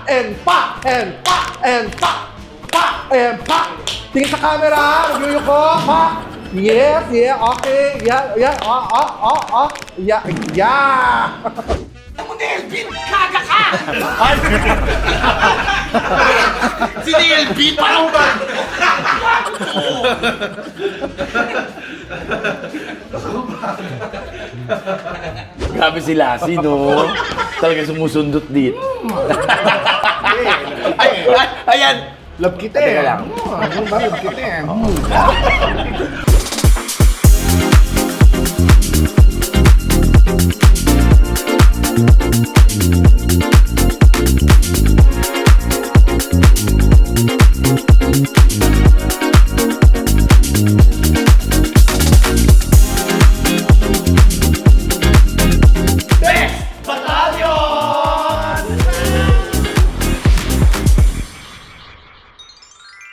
and pa, and pa, and pa, pa, and pa. Tingin sa camera, review ko, pa. Yes, yeah, okay, yeah, yeah, yeah. Ano mo, Nelvin? Kaga ka! Si Nelvin, parang ba? Grabe si Lassie, no? Talaga sumusundot dito. Ayan! Love kita Teka eh. lang. Ano ba, love kita eh.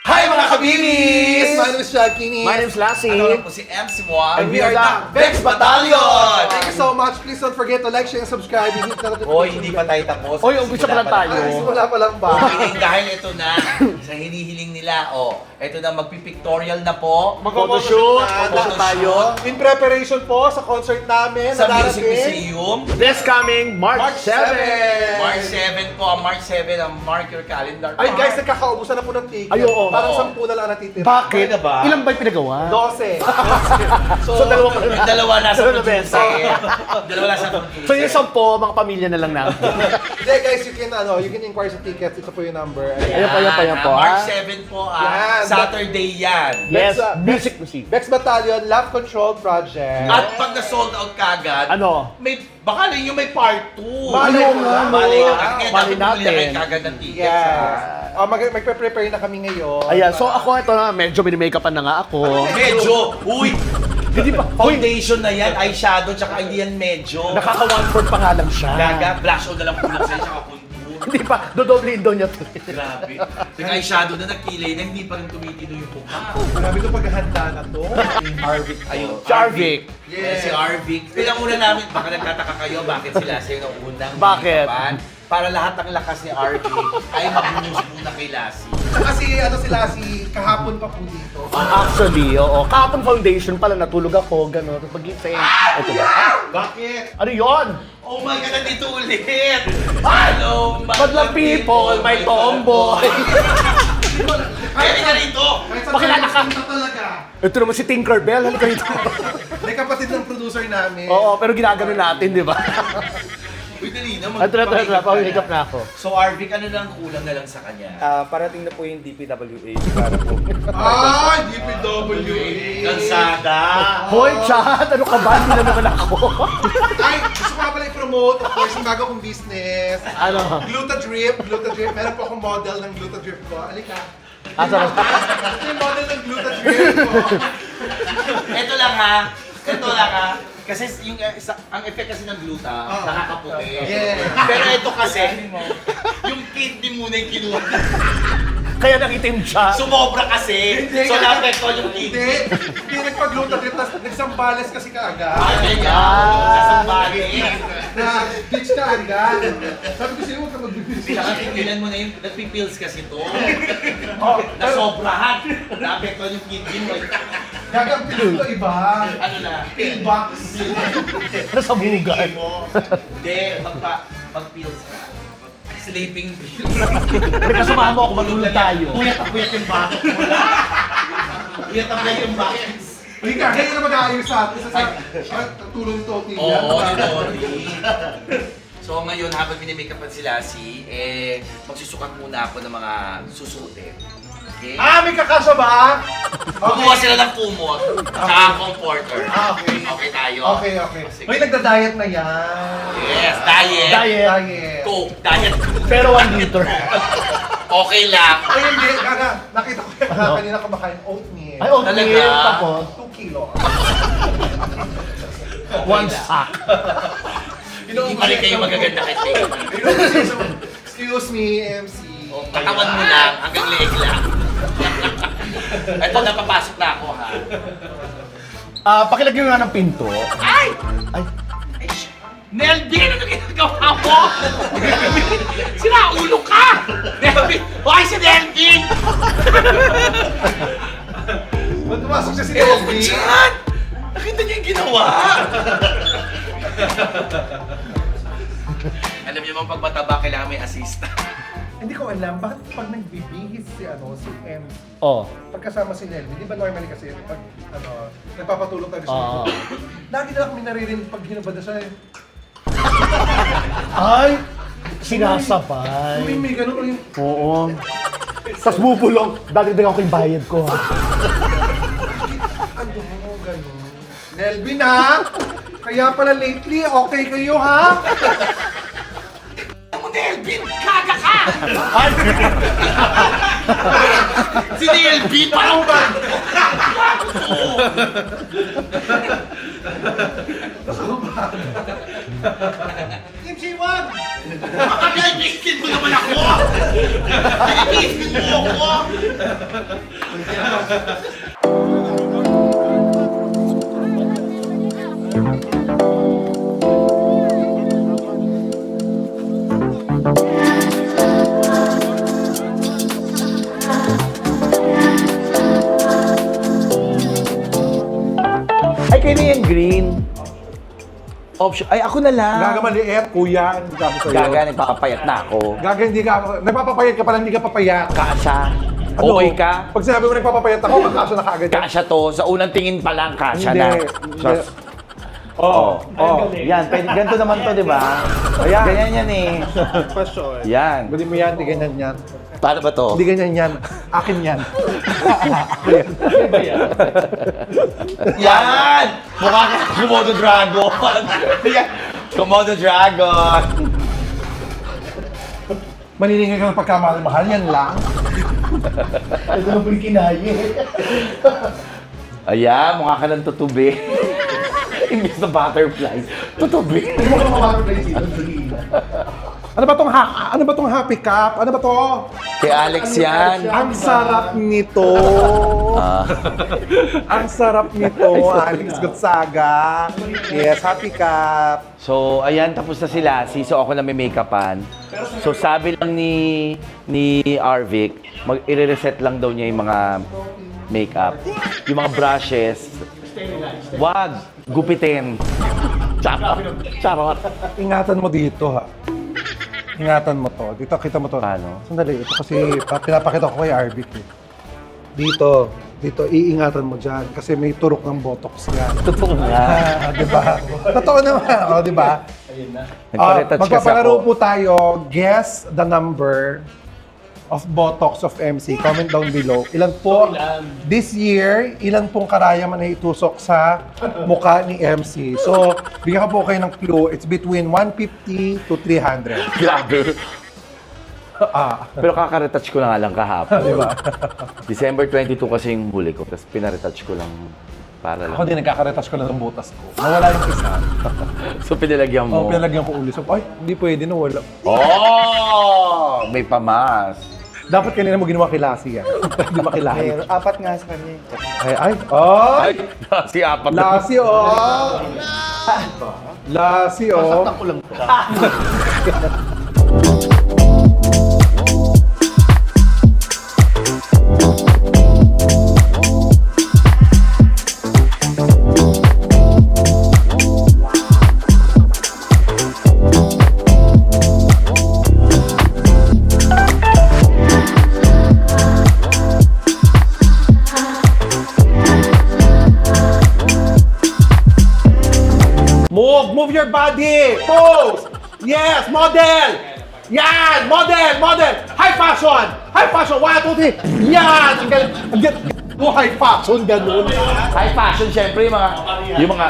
Hi mga kabibis! My name is Shakini. My name's Lassie. Ako lang po si MC Moa. And we are the Vex Battalion! Thank you so much. Please don't forget to like, share, and subscribe. Hit the notification Hoy, hindi pa tayo tapos. Hoy, umpisa pa lang tayo. Ay, simula pa lang ba? Hiling dahil ito na, sa hinihiling nila, ito na magpipictorial na po. Mag-photoshoot Photoshoot tayo. In preparation po sa concert namin Sa na Music darating. Museum. This coming March 7. March 7 po, March 7 ang mark your calendar. Ay guys, nagkakaubusan na po ng ticket. Ay, oo. Parang Oo. 10 na lang natitira. Bakit? Talaga ba? Ilan ba yung pinagawa? 12. So, dalawa pa Yung dalawa nasa Dalawa na producer. Dalawa nasa producer. So yung 10, mga pamilya na lang namin. Hindi guys, you can inquire sa tickets. Ito po yung number. Ayan po, ayan po, March ah. 7 po, Yan. Saturday yan. Yes, Bex, music museum. Bex Battalion Love Control Project. At pag na-sold out kagad, Ano? baka rin yung may part 2. Malay mo nga, no? Malay nga. Kaya Malay dapat bumili na kayo natin. kagad ng tickets. Yes. Magpe-prepare na kami ngayon. Ayan, so ako ito na, medyo mini-makeupan na nga ako. Medyo, uy, Hindi pa, foundation na yan, eyeshadow, tsaka hindi yan medyo. nakaka-1/4 pa nga lang siya. Gaga, blush on na lang kulang sa'yo, tsaka punto. Hindi pa, dodoblein daw niya to. Grabe. Nag-eyeshadow na, nagkilay na, hindi pa rin tumitino yung mukha. Grabe ito paghahanda na to. Arvic, ayun. Si Arvic. Yes. Si Arvic. Tignan muna namin, baka nagtataka kayo, bakit sila sa'yo nung unang Bakit? makeupan. Para lahat ng lakas ni Arvic ay mabunos muna kay Lassie. Kasi ano sila, si kahapon pa po dito. Actually, oo. Kapon foundation pala, natulog ako, gano'n. Tapos pag-gising, ito ba? Bakit? Ano yon? Oh my God, nandito ulit! Hello, Madlang people, my tomboy. Kaya ka rito! Pakilala ka. Talaga. Ito naman si Tinkerbell, halika rito. May kapatid ng producer namin. Oo, pero ginagano natin, di ba? Uy, dali na, Ito na, pawikap na ako. So Arvic, ano lang kulang na lang sa kanya? Parating na po yung DPWH para po. Ah, DPWA. Kalsada! Hoy, chat! Ano ka ba? Hindi na naman ako. Ay, gusto ko nga pala i-promote, of course, yung bago kong business. Ano? Glutadrip. Meron po akong model ng Glutadrip ko. Alika. Asa Ito yung model ng Glutadrip ko. Ito lang ha. Kasi yung ang effect kasi ng gluta, nakakaputi. Yeah. Pero ito kasi, yung kidney muna yung kinuha. Kaya nakitim siya. Sumobra kasi. Hindi So nga. na-apekto yung kidney. Hindi nagpag-Glutadrip, tapos nagsambales kasi kaagad. Ay, kaya. Ah. Sasambali. Na bitch ka agad. Sabi ko sa'yo, huwag ka mag-bitch. Pinakatingilan mo na yung nagpipills kasi to. Nasobrahan. Na-apekto yung kidney mo. Gagang pill to iba. Ano na? Pillbox. Nasa bugan. Hindi, mag-pills ka. Sleeping pills. May kasamahan mo ako, matulog tayo. Puyat na puyat yung bakit mo lang. Puyat na puyat yung bakit. Hindi ka, kaya na mag-aayos sa atin. Sa tulong to, Tia. Oo, Lori. So ngayon, habang minimake-upan si Lassie, magsusukat muna ako ng mga susuotin. Okay? Ah, may kakasya ba? Kumuha sila ng kumot, tsaka comforter. Okay. Okay tayo? Okay. Sige. Uy, nagda-diet na yan. Yes, diet. Diet. Diet. Coke, diet Coke. Pero 1 liter. Okay lang. Ay, hindi. Nakita ko yung kanina kumakain oatmeal. Ay, oatmeal. Talaga? Tapos, 2 kilo. 1 sack. Hindi pa rin kayo magaganda kay Tig. Excuse me, MC. Katawan mo lang, hanggang leeg lang. Ito, napapasok na ako ha. Pakilagyan nga ng pinto. Ay! Ay, Nelvin, ano ginagawa mo? Sira ulo ka! Nelvin! Why si Nelvin? Ba't pumasok siya si Ewan ko dyan! Nakita niyo yung ginawa! Alam niyo bang pag mataba, kailangan may assist. Hindi ko alam, bakit pag nagbibihis si M, Oh. pagkasama si Nelly, di ba normally kasi pag nagpapatulog tayo sa Oo. lagi na kami naririnig pag hinabad na siya eh. Ay! Sinasabay. May ganun yung... Oo. Tapos bubulong. Dagdagan ko yung bayad ko, ha? Ano, ganun. Nelvin ha? Kaya pala lately, okay kayo ha? Mo Nelvin! Kaga ka! Si Nelvin! Parang ba? MC1! Baka naibisin mo naman ako! Naibisin mo ako! Ay, kayo na yung green. Option. Ay, ako na lang. Gaga maliit, kuya. Hindi ka ako sa'yo. Gaga, nagpapapayat na ako. Gaga, hindi ka ako. Nagpapapayat ka pala, hindi ka papayat. Kasha. Ano? Okay ka? Pag sinabi mo nagpapapayat ako, makasya na kaagad yan. Kasha to. Sa unang tingin pa lang, kasha Hindi. na. Hindi. Oo. Oh. Yan, pwede, ganito naman to, di ba? Ayan. Ganyan yan eh. Question. Yan. Bili mo yan, hindi ganyan yan. Paano ba to? Hindi ganyan yan. Akin yan. Yan! Mukha ka Komodo Dragon. Yan. Komodo Dragon. Maniningil ka ng pagkamahal-mahal, yan lang. Ito na pong kinaye. Ayan, mukha ka ng tutubi. Imbis na butterfly. Tutubi. Ano ba tong happy cup? Ano ba to? Kay Alex yan. Ang sarap nito. Ang sarap nito, Alex Gonzaga. Yes, happy cup. So, ayan, tapos na sila. So, ako na may make-upan. So, sabi lang ni Arvic, i-reset lang daw niya yung mga make-up. Yung mga brushes. Wag! Gupitin. Charot. Charot. Ingatan mo dito, ha. Ingatan mo to. Dito, kita mo to. Paano? Sandali, ito kasi pinapakita ko kay Arvic. Eh. Dito, iingatan mo dyan. Kasi may turok ng botox yan. Totoo nga. Di ba? Totoo naman, di ba? Nagpa-retouch kasi Magpapalaro ako. po tayo. Guess the number of botox of MC. Comment down below. Ilan po, this year, ilan pong karaya man na itusok sa mukha ni MC. So, bigyan ko po kayo ng clue. It's between 150 to 300. Grabe. Pero kaka-retouch ko na nga lang kahapon. Di ba? December 22 kasi yung huli ko. Tapos pina-retouch ko lang para lang. Ako din, nagkakaretas ko na ng butas ko. Nawala yung isa. So pinalagyan mo. Pinalagyan ko uli. So, ay, hindi pwede na wala. Oh! May pamas. Dapat kanina mo ginawa kay Lassie yan. Hindi makilahi. Apat nga sa kanya. Ay, oh! Ay, si apat na. Lassie, oh! Lassie, oh! Nasaktan ko lang. Move your body! Pose! Yes, model! Yan! Model! High fashion! High fashion! 1, 2, 3! Yan! Ang galing! Ang galing! High fashion, ganun. High fashion, syempre, yung mga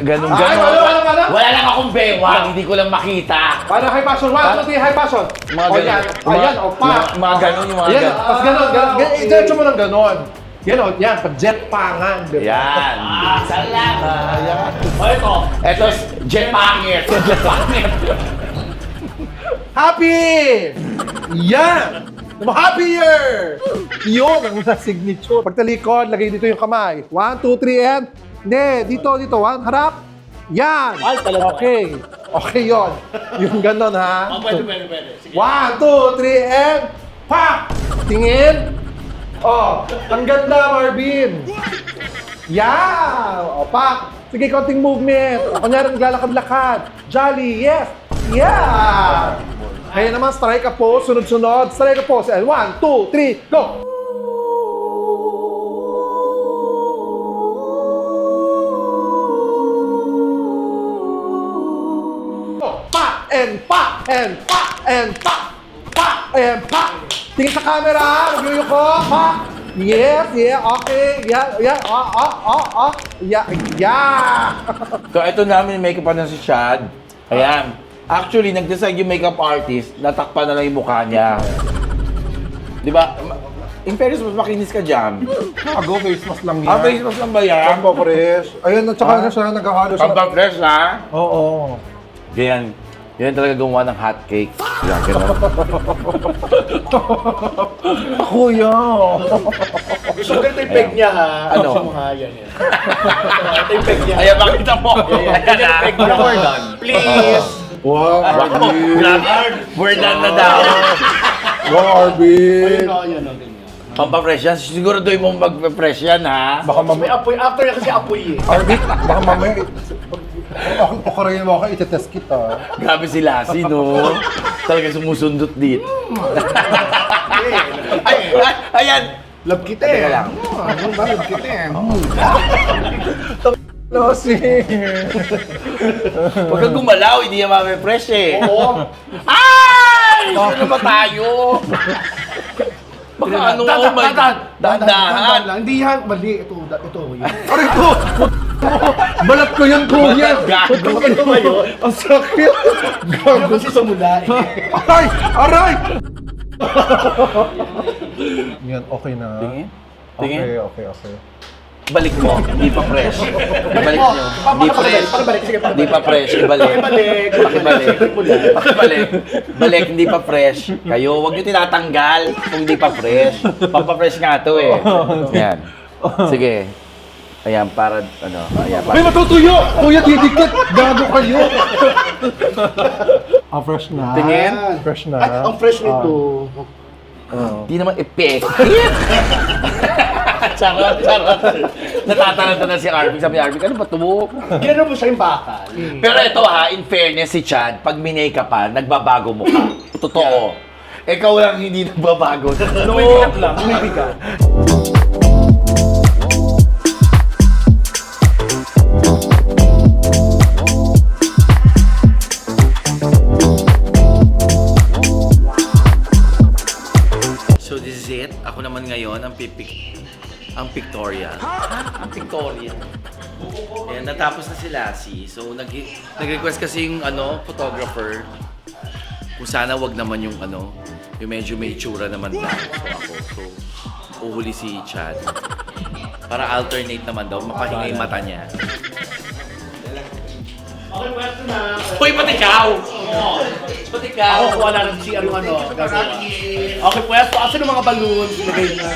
ganun. Ay, wala. Wala lang akong bewang, hindi ko lang makita. Paano high fashion? 1, 2, 3, high fashion! Mga O, ganun. yan. Ayan, o, pa! Mga ganun, yung mga Yan, ganun. tapos ganun. Diretso mo ng ganun. Yan, o, yan. Pag-jet pangan. di ba? Yan. Salamat. Ayan. O, ito, jet pangit. Jet pangit. Happy! Yan! Happier! Yun ang nasa signature. Pagtalikod, lagay dito yung kamay. 1, 2, 3, and... Hindi, dito. One, harap. Yan! Ay, talaga. Okay. Okay yon. Yung ganon ha. Pwede. Sige. 1, 2, 3, and pak! Tingin. Oh, ang ganda, Marvin. Yeah! O, pak. Sige, konting movement. O, kunyari, naglalakad-lakad. Jolly, yes. Yeah! Kaya naman, strike a pose, sunod-sunod. Strike a pose. And 1, 2, 3, go! Pa and pa and pa and pa and pa. Tingin sa camera, magyuyuko, pa. Yes, yeah, okay, yeah, yeah. So, ito namin yung makeup na si Chad. Ayan. Actually, nag-decide yung makeup artist, natakpan na lang yung mukha niya. Di ba? In fairness, mas makinis ka dyan. Go face mask lang yan. Ah, face mask lang ba yan? Pampa fresh. Ayun, at saka na siya naghahalo siya. Pampa fresh, ha? Oo. Ganyan. Yan talaga gumawa ng hot cake. Yan, gano'n. Kuya. Gusto ko ganito yung peg niya ha. Ano? Sa mukha yan. Ito yung peg niya. Ayan, makita mo. Ayan na. We're done. Please. Wow, Arvin. We're done na daw. Wow, Arvin. Ayun o, ganyan. Pampa-fresh yan. Siguro doon mo mag-fresh yan, ha? Baka May mamaya. apoy. After niya kasi apoy eh. Arvin, baka mamaya. Ako rin mo ako, itetest kita. Grabe si Lassie, no? Talaga sumusundot dito. Ayan. Love kita Teka eh. lang. Ano ba? Love kita eh. No, sis. Huwag kang gumalaw, hindi yan mami-fresh eh. Oo. Ay! Sino ba tayo? Baka ano ko may... Dandahan. lang. Hindi yan. Mali. Ito. Yun. Aray ko! Balat ko yun, kuya! Gago. Ito ba yun? Ang sakit! Ano kasi sa mula eh. Aray! Aray! Yan, okay na. Tingin? Tingin? Okay. Balik mo, hindi pa fresh. Ibalik nyo. Hindi fresh. Pakibalik. Sige, Hindi pa fresh, ibalik. Pakibalik. Pakibalik. Balik, hindi pa fresh. Kayo, huwag nyo tinatanggal kung hindi pa fresh. Pampafresh nga to eh. Yan. Sige. Ayan, para ano, ayan. Ay, matutuyo! Kuya, didikit! Gago kayo! Fresh na. Tingin? Fresh na. At ang fresh nito. Hindi naman effective. Charot. Natataranta na si Arvin. Sabi ni Arvin, ano ba ito mo? Gano'n mo siya yung bakal. Pero ito ha, in fairness si Chad, pag minake pa, nagbabago mo ka. Totoo. Ikaw lang hindi nagbabago. Umibigat lang. Umibigat. So this is it. Ako naman ngayon ang pictorial. Ang pictorial. Ayan, natapos na si Lassie. So nag-request kasi yung photographer kung sana wag naman yung yung medyo may itsura naman lang. So uhuli si Chad. Para alternate naman daw, mapahinga yung mata niya. Okay, pwesto na. Hoy, pati ikaw! Pati ikaw! Ako kuha na ng CR yung Okay, pwesto. Asan yung mga balloons? Ilagay na.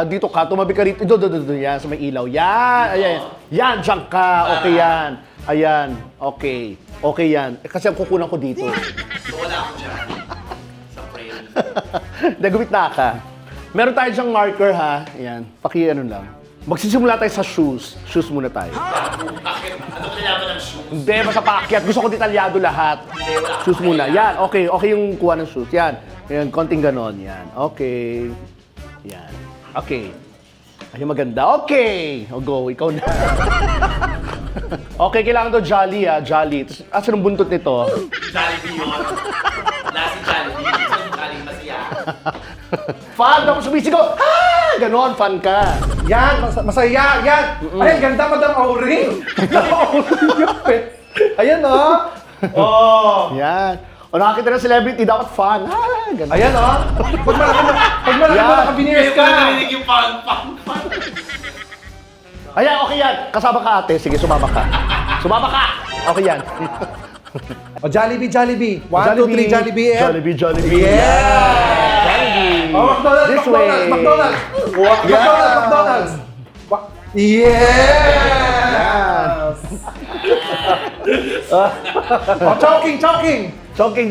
Dito ka, tumabi ka rito. Doon, yan, sa may ilaw. Yan, ayan. Yan, dyan ka. Okay yan. Ayan, okay. Okay yan. Kasi ang kukunan ko dito. So wala ako dyan. Sa frame. Nagumit na ka. Meron tayo dyang marker ha. Ayan, ano lang. Magsisimula tayo sa shoes. Shoes muna tayo. Bakit? Ano kailangan ng shoe? Hindi, basta paakyat. Gusto ko detalyado lahat. Shoes muna. Yan, okay. Okay yung kuha ng shoes. Yan. Yan, konting ganon. Yan. Okay. Yan. Okay. Ay, maganda. Okay. O, go. Ikaw na. Okay, kailangan to jolly ah. Jolly. Tapos, asan ang buntot nito? Jollibee yun. Lassie Jollibee. Jollibee masaya. Fan! Tapos sumisigaw. Ah! Ganon, fan ka. Yan, masaya, yan! Ay, ganda, Madam Auring! Madam Auring yung pet. Ayan, oh! Oh! Yan. O nakakita ng celebrity, dapat fan. Ah, ganon. Ayan, oh! Pag malaki mo nakabineers ka! narinig yung pang. Ayan, okay yan. Kasama ka ate. Sige, sumama ka. Sumama ka! Okay yan. O, Jollibee. 1, 2, 3, Jollibee, and... Jollibee. Yeah! Jollibee. Oh, McDonald's! This way. McDonald's! Yeah! Oh, choking! Choking. Choking!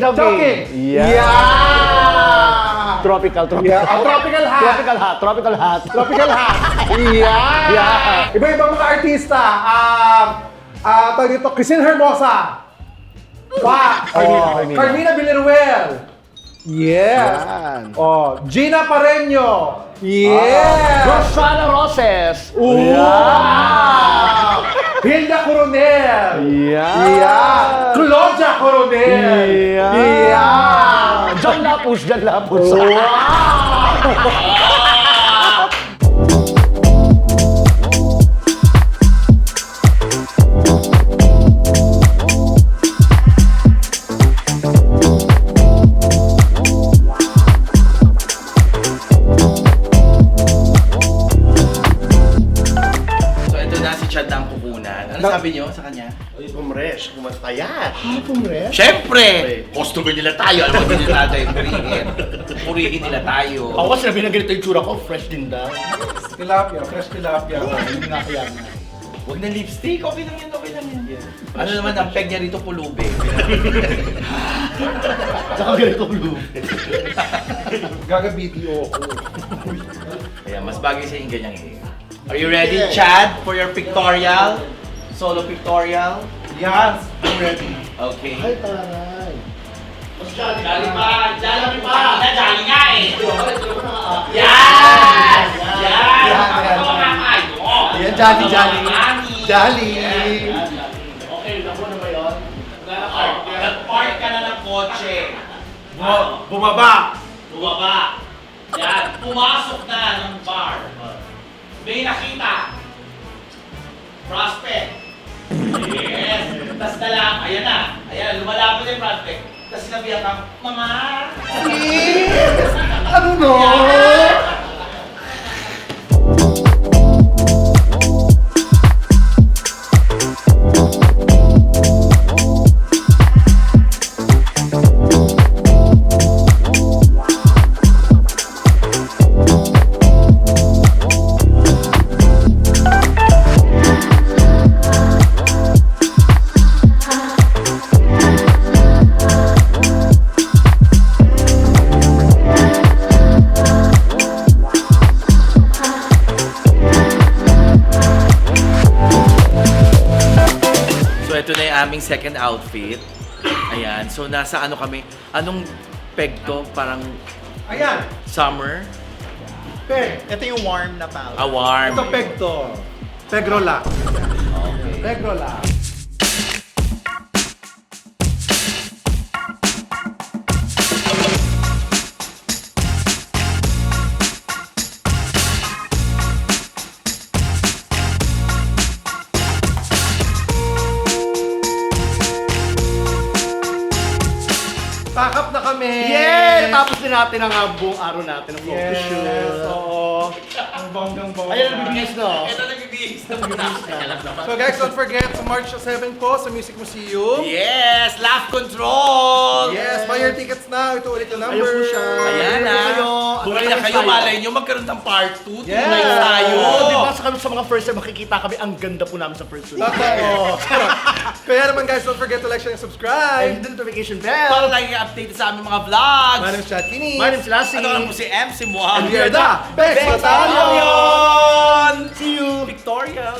Yeah. Yeah! Tropical. Yeah. Oh, tropical hat! Tropical hat. Tropical hat! Yeah! Yeah. Iba-ibang mga artista. Tawag dito, Crisine Hermosa. Carmina Villarreal. Yes. Yan. Oh, Gina Pareño. Yes. Rosana Roses. Wow! Hilda Coronel. Yeah. Claudia Coronel. Yeah. John Lapus. So ito na si Chad ang kukunan. Ano sabi niyo sa kanya? Ay, Pumresh, kumanta yan. Siyempre! Customer nila tayo. Alam mo, hindi nila tayo purihin. Purihin nila tayo. Ako kasi nabi na ganito yung tsura ko, fresh din daw. Tilapia, fresh tilapia. Hindi na kaya na. Huwag na lipstick. Okay lang yan, okay lang yan. Ano naman, ang peg niya rito pulube. Tsaka ganito blue. Gaga-BTO ako. Kaya mas bagay sa yung ganyang hair. Are you ready, Chad, for your pictorial? Solo pictorial? Yes, I'm ready. Okay. Ay, taray. Mas jolly Jolly pa. Jolly pa! Jolly nga eh! Yan! Yan! Yan! Ano mga kayo? Yan, Jolly. Jolly. Okay, naku na ba yun? Nag-park ka na ng kotse. Bumaba. Bumaba. Yan. Pumasok na ng bar. May nakita. Prospect. Yes. Tapos nalang, ayan na. Ayan, lumalapit na yung prospect. Tapos sinabihan kang, Mama! Ano no? So ito na yung aming second outfit. Ayan. So nasa ano kami? Anong peg to? Parang Ayan. summer? Peg. Ito yung warm na palette. Warm. Ito peg to. Pegrola. Pegrola. Pack up na kami! Yay! Tapos din natin ang buong araw natin ng photoshoot. Yes! Oo. Ang bonggang-bongga. Ayan, nabibihis na. Ito nagbibihis na muna. So guys, don't forget, March 7 po sa Music Museum. Yes! Laugh control! Yes, buy your tickets now. Ito ulit yung number. Ayun po siya. Ayan na. Kayo. Bumili na kayo. Malay nyo, magkaroon ng part 2. Yes. Tunay tayo. Oo, di ba sa mga first time makikita kami, ang ganda po namin sa first shoot. Totoo. Kaya naman guys, don't forget to like, share, and subscribe. And the notification Para bell. lagi update sa aming mga vlogs. My name is Chad Kini. My name is Lassie. Ano lang po si MC Mohammed. And we are the Bex Battalion! See you! Victoria!